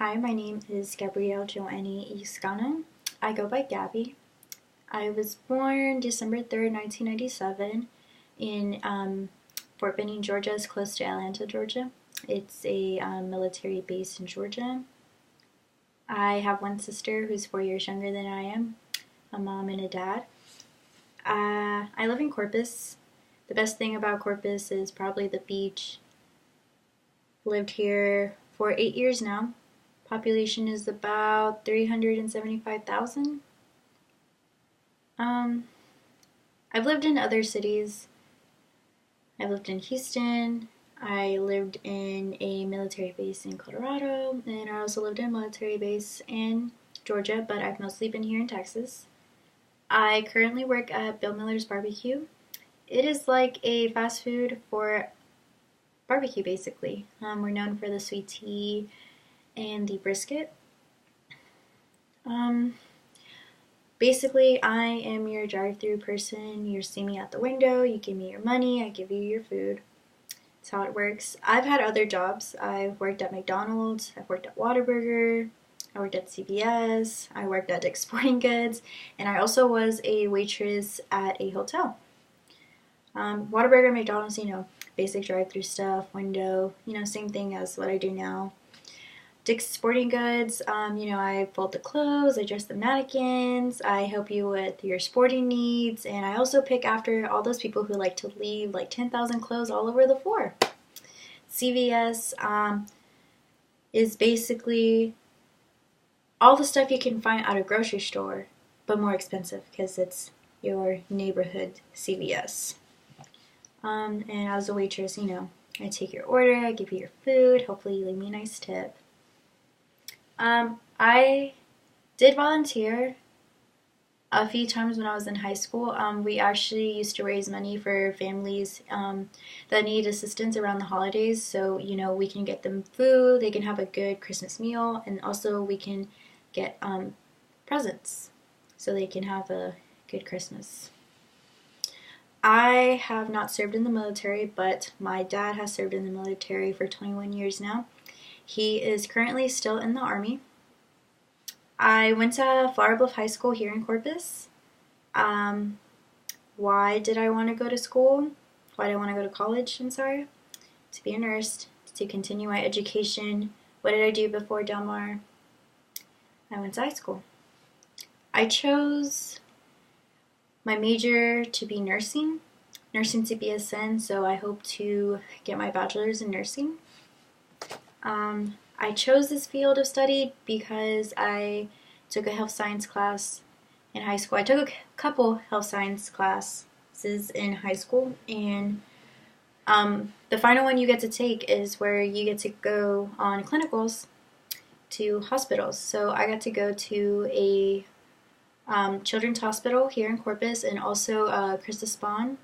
Hi, my name is Gabrielle Joanny Iscana. I go by Gabby. I was born December 3rd, 1997 in Fort Benning, Georgia. It's close to Atlanta, Georgia. It's a military base in Georgia. I have one sister who's 4 years younger than I am, a mom and a dad. I live in Corpus. The best thing about Corpus is probably the beach. Lived here for 8 years now. Population is about 375,000. I've lived in other cities. I lived in Houston. I lived in a military base in Colorado, and I also lived in a military base in Georgia, but I've mostly been here in Texas. I currently work at Bill Miller's Barbecue. It is like a fast food for barbecue, basically. We're known for the sweet tea and the brisket. Basically, I am your drive-through person. You see me at the window, you give me your money, I give you your food. That's how it works. I've had other jobs. I've worked at McDonald's, I've worked at Whataburger, I worked at CVS, I worked at Dick's Sporting Goods, and I also was a waitress at a hotel. Whataburger, McDonald's, basic drive-through stuff, window, same thing as what I do now. Dick's Sporting Goods, I fold the clothes, I dress the mannequins, I help you with your sporting needs, and I also pick after all those people who like to leave like 10,000 clothes all over the floor. CVS is basically all the stuff you can find at a grocery store, but more expensive because it's your neighborhood CVS. And as a waitress, I take your order, I give you your food, hopefully you leave me a nice tip. I did volunteer a few times when I was in high school. We actually used to raise money for families that need assistance around the holidays. So, we can get them food, they can have a good Christmas meal, and also we can get presents so they can have a good Christmas. I have not served in the military, but my dad has served in the military for 21 years now. He is currently still in the Army. I went to Flower Bluff High School here in Corpus. Why did I want to go to school? Why did I want to go to college? To be a nurse, to continue my education. What did I do before Del Mar? I went to high school. I chose my major to be nursing to BSN, so I hope to get my bachelor's in nursing. I chose this field of study because I took a health science class in high school. I took a couple health science classes in high school, and the final one you get to take is where you get to go on clinicals to hospitals. So I got to go to a children's hospital here in Corpus, and also Christa Spawn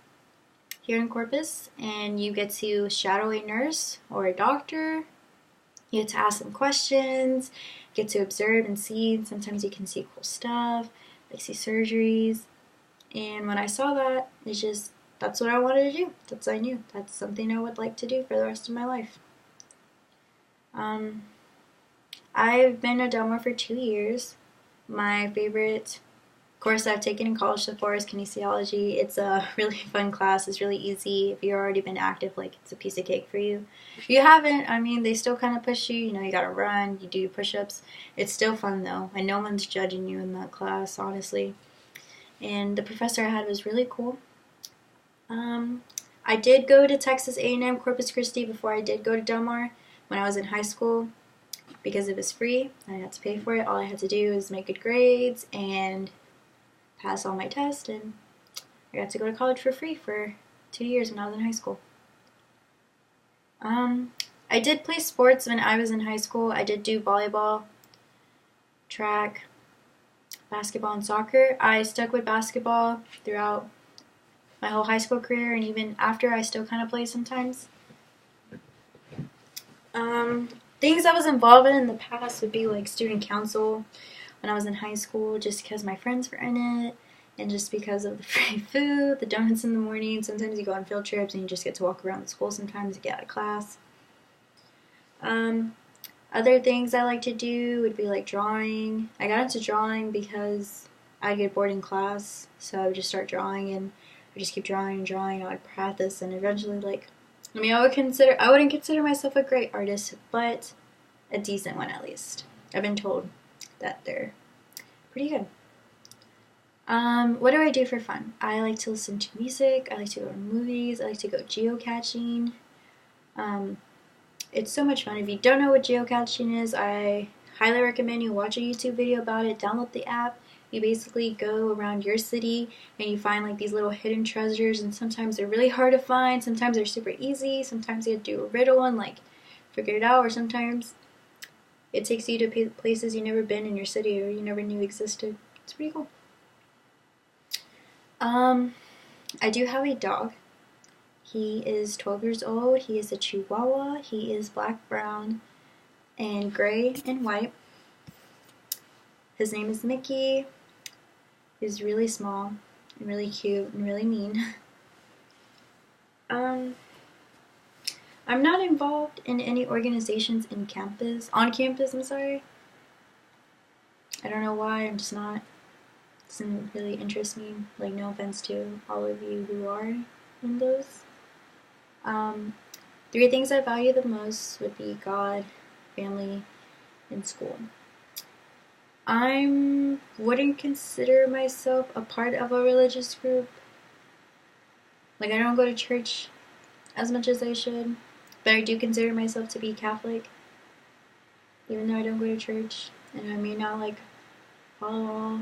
here in Corpus, and you get to shadow a nurse or a doctor. You get to ask them questions, get to observe and see. Sometimes you can see cool stuff, like see surgeries. And when I saw that, that's what I wanted to do. That's what I knew. That's something I would like to do for the rest of my life. I've been at Del Mar for 2 years. My favorite course I've taken in college so far is kinesiology. It's a really fun class. It's really easy. If you've already been active, it's a piece of cake for you. If you haven't, they still kind of push you. You gotta run, you do push-ups. It's still fun though, and no one's judging you in that class, honestly. And the professor I had was really cool. I did go to Texas A&M Corpus Christi before I did go to Del Mar when I was in high school because it was free. I didn't have to pay for it. All I had to do was make good grades and pass all my tests, and I got to go to college for free for 2 years when I was in high school. I did play sports when I was in high school. I did do volleyball, track, basketball, and soccer. I stuck with basketball throughout my whole high school career, and even after, I still kind of play sometimes. Things I was involved in the past would be like student council when I was in high school, just because my friends were in it, and just because of the free food, the donuts in the morning. Sometimes you go on field trips and you just get to walk around the school sometimes to get out of class. Other things I like to do would be like drawing. I got into drawing because I'd get bored in class, so I would just start drawing and I just keep drawing and drawing. I would practice and eventually I wouldn't consider myself a great artist, but a decent one at least. I've been told that they're pretty good. What do I do for fun? I like to listen to music. I like to go to movies. I like to go geocaching. Um, it's so much fun. If you don't know what geocaching is, I highly recommend you watch a YouTube video about it. Download the app. You basically go around your city and you find like these little hidden treasures, and sometimes they're really hard to find. Sometimes they're super easy. Sometimes you have to do a riddle and like figure it out, or sometimes it takes you to places you've never been in your city or you never knew existed. It's pretty cool. I do have a dog. He is 12 years old. He is a Chihuahua. He is black, brown, and gray and white. His name is Mickey. He's really small and really cute and really mean. I'm not involved in any organizations on campus, I'm sorry. I don't know why, I'm just not. It doesn't really interest me. Like, no offense to all of you who are in those. Three things I value the most would be God, family, and school. I wouldn't consider myself a part of a religious group. Like, I don't go to church as much as I should, but I do consider myself to be Catholic, even though I don't go to church, and I may not like follow all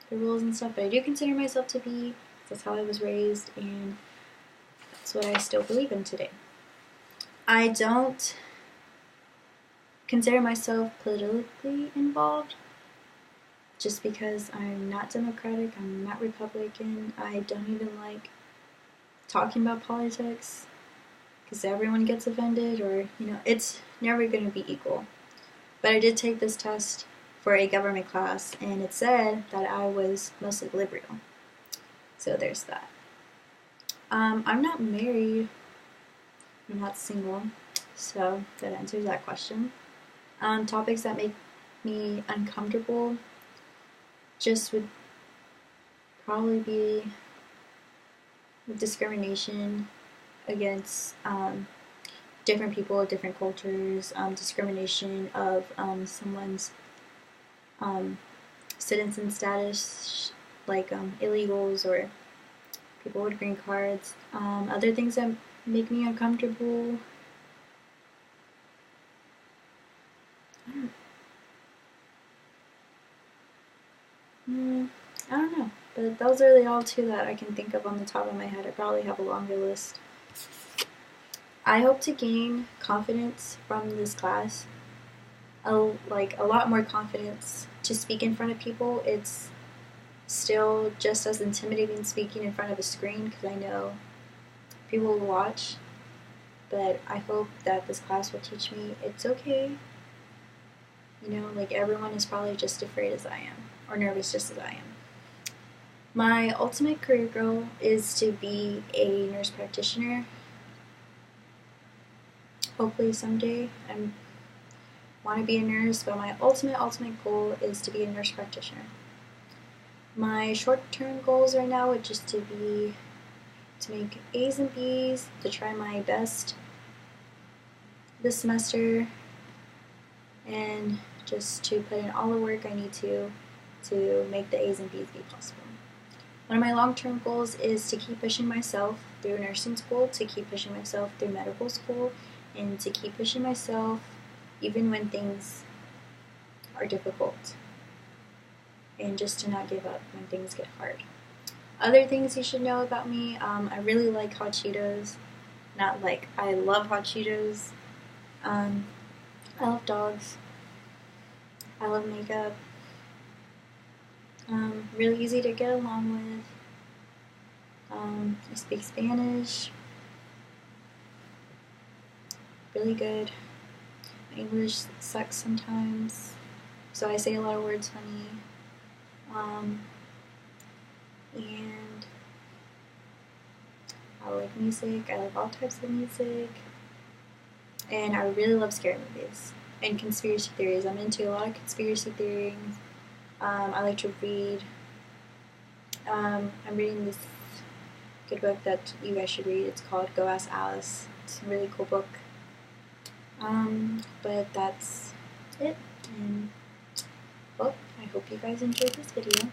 the rules and stuff, but I do consider myself to be. That's how I was raised, and that's what I still believe in today. I don't consider myself politically involved just because I'm not Democratic, I'm not Republican, I don't even like talking about politics because everyone gets offended, or, it's never going to be equal. But I did take this test for a government class, and it said that I was mostly liberal. So there's that. I'm not married. I'm not single. So that answers that question. Topics that make me uncomfortable just would probably be discrimination against different people, different cultures, discrimination of someone's citizen status, like illegals or people with green cards. Other things that make me uncomfortable, I don't know. But those are the all two that I can think of on the top of my head. I probably have a longer list. I hope to gain confidence from this class. A lot more confidence to speak in front of people. It's still just as intimidating speaking in front of a screen because I know people will watch. But I hope that this class will teach me it's okay. Everyone is probably just afraid as I am, or nervous just as I am. My ultimate career goal is to be a nurse practitioner. Hopefully someday. I want to be a nurse, but my ultimate goal is to be a nurse practitioner. My short-term goals right now would just to make A's and B's, to try my best this semester, and just to put in all the work I need to make the A's and B's be possible. One of my long-term goals is to keep pushing myself through nursing school, to keep pushing myself through medical school, and to keep pushing myself even when things are difficult, and just to not give up when things get hard. Other things you should know about me, I really like hot Cheetos. Not like I love hot Cheetos. I love dogs. I love makeup. Really easy to get along with. I speak Spanish. Really good. My English sucks sometimes, so I say a lot of words funny. And I like music. I like all types of music. And I really love scary movies. and conspiracy theories. I'm into a lot of conspiracy theories. I like to read. I'm reading this good book that you guys should read. It's called Go Ask Alice. It's a really cool book. But that's it. And well, I hope you guys enjoyed this video.